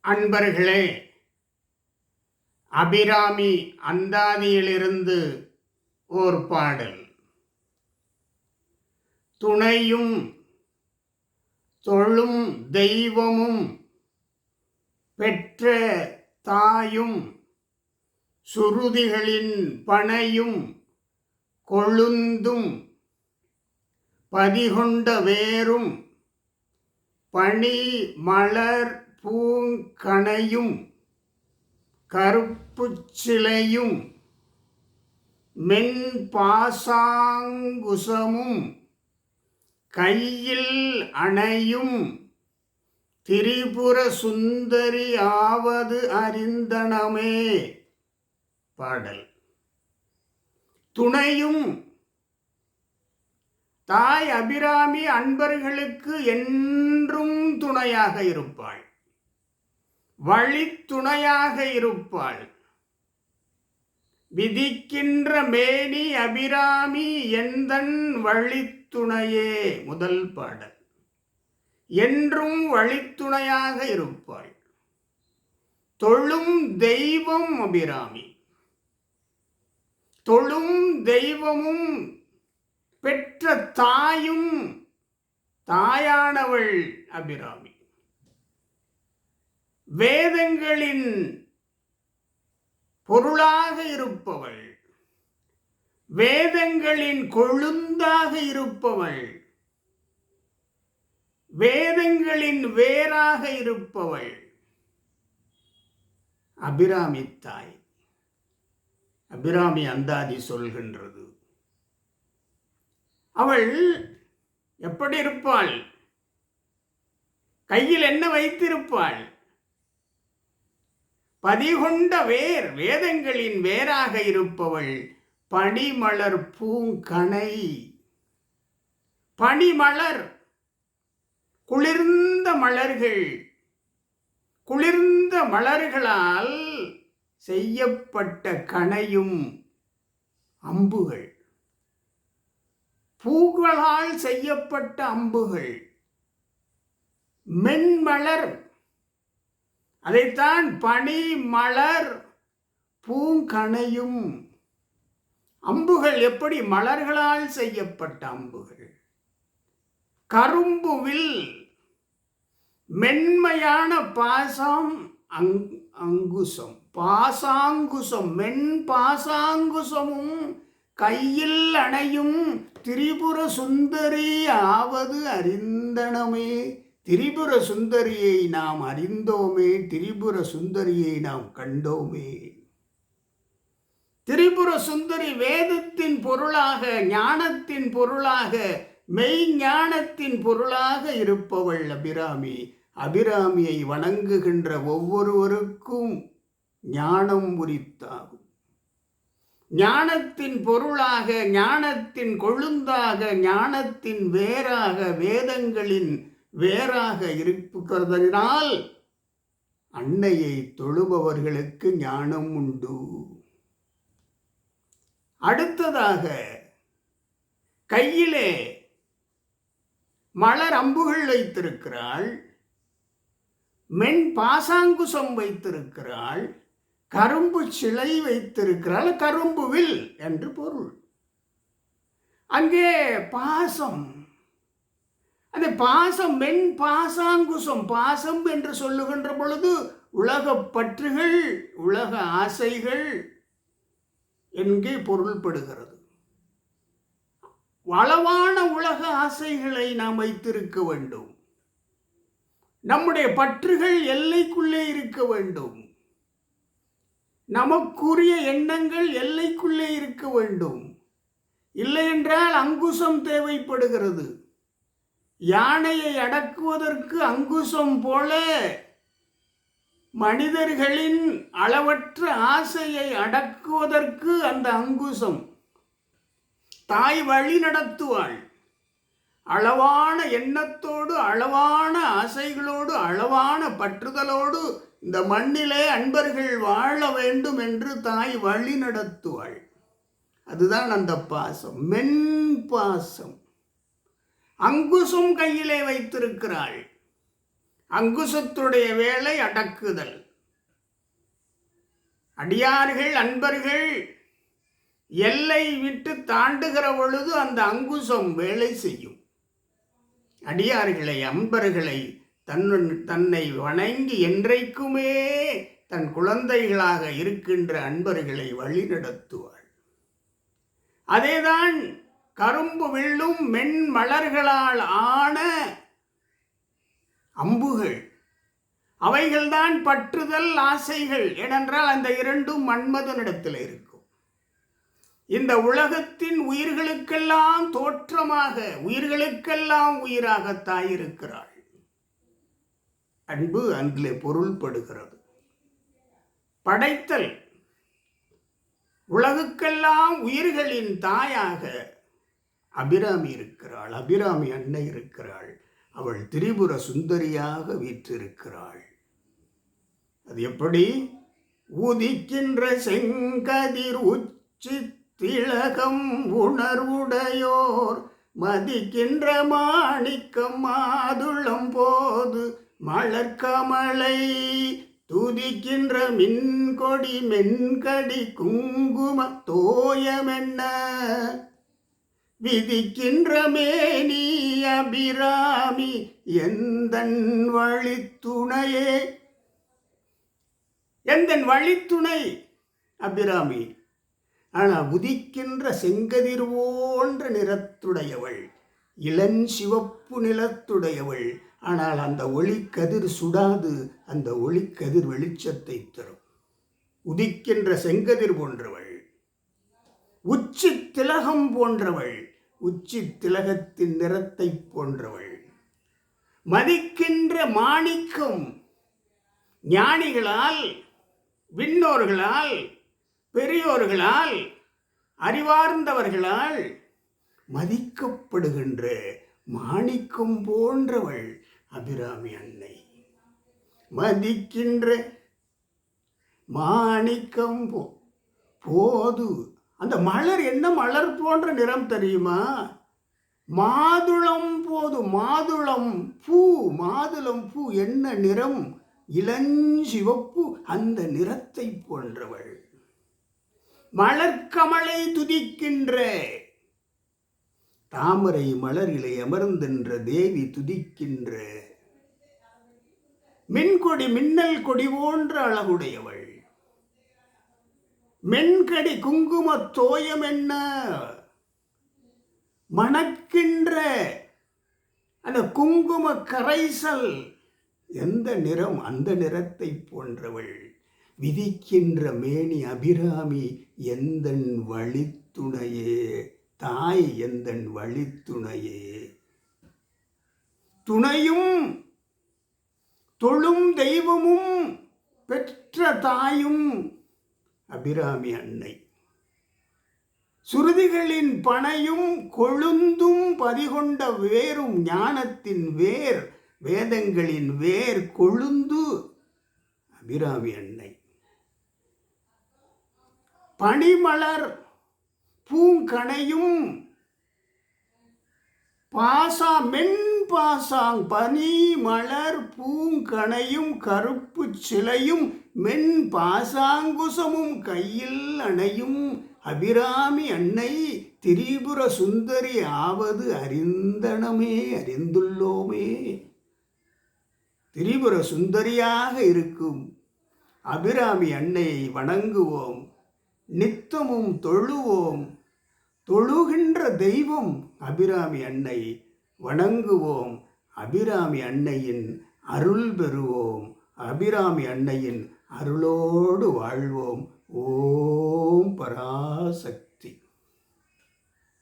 அன்பர்களே, அபிராமி அந்தாதியிலிருந்து ஓர் பாடல். துணையும் தொழும் தெய்வமும் பெற்ற தாயும் சுருதிகளின் பனையும் கொழுந்தும் பதிகொண்ட வேரும் பனி மலர் பூங்கணையும் கருப்புச் சிலையும் மென்பாசாங்குசமும் கையில் அணையும் திரிபுர சுந்தரி ஆவது அறிந்தனமே. பாடல். துணையும் தாய் அபிராமி அன்பர்களுக்கு என்றும் துணையாக இருப்பாள், வழித்துணையாக இருப்பாள். விதிக்கின்ற மேனி அபிராமி எந்தன் வழித்துணையே. முதல் பாடல். என்றும் வழித்துணையாக இருப்பாள். தொழும் தெய்வம் அபிராமி. தொழும் தெய்வமும் பெற்ற தாயும் தாயானவள் அபிராமி. வேதங்களின் பொருளாக இருப்பவள், வேதங்களின் கொழுந்தாக இருப்பவள், வேதங்களின் வேராக இருப்பவள் அபிராமி தாய். அபிராமி அந்தாதி சொல்கின்றது. அவள் எப்படி இருப்பாள்? கையில் என்ன வைத்திருப்பாள்? பதிகொண்ட வேர், வேதங்களின் வேராக இருப்பவள் பனிமலர் பூங்கணை. பனிமலர், குளிர்ந்த மலர்கள், குளிர்ந்த மலர்களால் செய்யப்பட்ட கணையும் அம்புகள், பூக்களால் செய்யப்பட்ட அம்புகள், மென்மலர், அதைத்தான் பனி மலர் பூங்கணையும். அம்புகள் எப்படி? மலர்களால் செய்யப்பட்ட அம்புகள். கரும்புவில் மென்மையான பாசம் அங்குசம், பாசாங்குசம், மென் பாசாங்குசமும் கையில் அணையும் திரிபுர சுந்தரி ஆவது அறிந்தனமே. திரிபுர சுந்தரியை நாம் அறிந்தோமே, திரிபுர சுந்தரியை நாம் கண்டோமே. திரிபுர சுந்தரி வேதத்தின் பொருளாக, ஞானத்தின் பொருளாக, மெய்ஞானத்தின் பொருளாக இருப்பவள் அபிராமி. அபிராமியை வணங்குகின்ற ஒவ்வொருவருக்கும் ஞானம் உரித்தாகும். ஞானத்தின் பொருளாக, ஞானத்தின் கொழுந்தாக, ஞானத்தின் வேராக, வேதங்களின் வேராக இருக்கிறதனால் அன்னையை தொழுபவர்களுக்கு ஞானம் உண்டு. அடுத்ததாக கையிலே மலர் அம்புகள் வைத்திருக்கிறாள், மென் பாசாங்குசம் வைத்திருக்கிறாள், கரும்பு சிலை வைத்திருக்கிறாள். கரும்புவில் என்று பொருள். அங்கே பாசம், அந்த பாசம் மென் பாசாங்குசம். பாசம் என்று சொல்லுகின்ற பொழுது உலக பற்றுகள், உலக ஆசைகள் என்கே பொருள்படுகிறது. வளவான உலக ஆசைகளை நாம் வைத்திருக்க வேண்டும். நம்முடைய பற்றுகள் எல்லைக்குள்ளே இருக்க வேண்டும். நமக்குரிய எண்ணங்கள் எல்லைக்குள்ளே இருக்க வேண்டும். இல்லை என்றால் அங்குசம் தேவைப்படுகிறது. யானையை அடக்குவதற்கு அங்குசம் போல மனிதர்களின் அளவற்ற ஆசையை அடக்குவதற்கு அந்த அங்குசம். தாய் வழி நடத்துவாள். அளவான எண்ணத்தோடு, அளவான ஆசைகளோடு, அளவான பற்றுதலோடு இந்த மண்ணிலே அன்பர்கள் வாழ வேண்டும் என்று தாய் வழி நடத்துவாள். அதுதான் அந்த பாசம், மென் பாசம். அங்குசம் கையிலே வைத்திருக்கிறாள். அங்குசத்துடைய வேலை அடக்குதல். அடியார்கள் அன்பர்கள் எல்லை விட்டு தாண்டுகிற பொழுது அந்த அங்குசம் வேலை செய்யும். அடியார்களை அன்பர்களை தன்னை வணங்கி என்றைக்குமே தன் குழந்தைகளாக இருக்கின்ற அன்பர்களை வழிநடத்துவாள். அதேதான் கரும்பு வில்லும் மென்மலர்களால் ஆன அம்புகள். அவைகள்தான் பற்றுதல் ஆசைகள். ஏனென்றால் அந்த இரண்டும் மன்மதனிடத்தில் இருக்கும். இந்த உலகத்தின் உயிர்களுக்கெல்லாம் தோற்றமாக, உயிர்களுக்கெல்லாம் உயிராக தாய் இருக்கிறாள். அன்பு அன்றிலே பொருள்படுகிறது. படைத்தல், உலகுக்கெல்லாம் உயிர்களின் தாயாக அபிராமி இருக்கிறாள். அபிராமி அன்னை இருக்கிறாள். அவள் திரிபுர சுந்தரியாக வீற்றிருக்கிறாள். அது எப்படி? உதிக்கின்ற செங்கதிர் உச்சி திலகம் உணர்வுடையோர் மதிக்கின்ற மாணிக்கம் மாதுளம் போது மலர்கமலை துதிக்கின்ற மின்கொடி மென்கடி குங்கும தோயமென்ன விதிக்கின்ற மேனி அபிராமி எந்தன் வழித்துணையே. எந்தன் வழித்துணை அபிராமி. ஆனால் உதிக்கின்ற செங்கதிர் போன்ற நிறத்துடையவள், இளஞ்சிவப்பு நிலத்துடையவள். ஆனால் அந்த ஒளிக்கதிர் சுடாது, அந்த ஒளிக்கதிர் வெளிச்சத்தை தரும். உதிக்கின்ற செங்கதிர் போன்றவள், உச்சி திலகம் போன்றவள், உச்சி திலகத்தின் நிறத்தை போன்றவள். மதிக்கின்ற மாணிக்கம், ஞானிகளால், விண்ணோர்களால், பெரியோர்களால், அறிவார்ந்தவர்களால் மதிக்கப்படுகின்ற மாணிக்கம் போன்றவள் அபிராமி அன்னை. மதிக்கின்ற மாணிக்கம் போது. அந்த மலர் என்ன மலர் போன்ற நிறம் தெரியுமா? மாதுளம் போது. மாதுளம் பூ. மாதுளம் பூ என்ன நிறம்? இளஞ்சிவப்பு. அந்த நிறத்தை போன்றவள். மலர்கமலை துதிக்கின்ற, தாமரை மலரிலே அமர்ந்தின்ற தேவி துதிக்கின்ற மின்கொடி, மின்னல் கொடி போன்ற அழகுடையவள். மென்கடி குங்கும தோயம் என்ன மணக்கின்ற அந்த குங்கும கரைசல் எந்த நிறம்? அந்த நிறத்தை போன்றவள். விதிக்கின்ற மேனி அபிராமி எந்தன் வழித்துணையே. தாய் எந்தன் வழித்துணையே. துணையும் தொழும் தெய்வமும் பெற்ற தாயும் அபிராமி அன்னை. சுருதிகளின் பனையும் கொழுந்தும் பதிகொண்ட வேரும், ஞானத்தின் வேர், வேதங்களின் வேர் கொழுந்து அபிராமி அன்னை. பனிமலர் பூங்கணையும் மென்பாசாங். பனி மலர் பூங்கணையும் கருப்பு சிலையும் மென் பாசாங்குசமும் கையில் அணையும் அபிராமி அன்னை திரிபுர சுந்தரி ஆவது அறிந்தனமே, அறிந்துள்ளோமே. திரிபுர சுந்தரியாக இருக்கும் அபிராமி அன்னையை வணங்குவோம், நித்தமும் தொழுவோம். தொழுகின்ற தெய்வம் அபிராமி அன்னை. வணங்குவோம், அபிராமி அன்னையின் அருள் பெறுவோம், அபிராமி அன்னையின் அருளோடு வாழ்வோம். ஓம் பராசக்தி.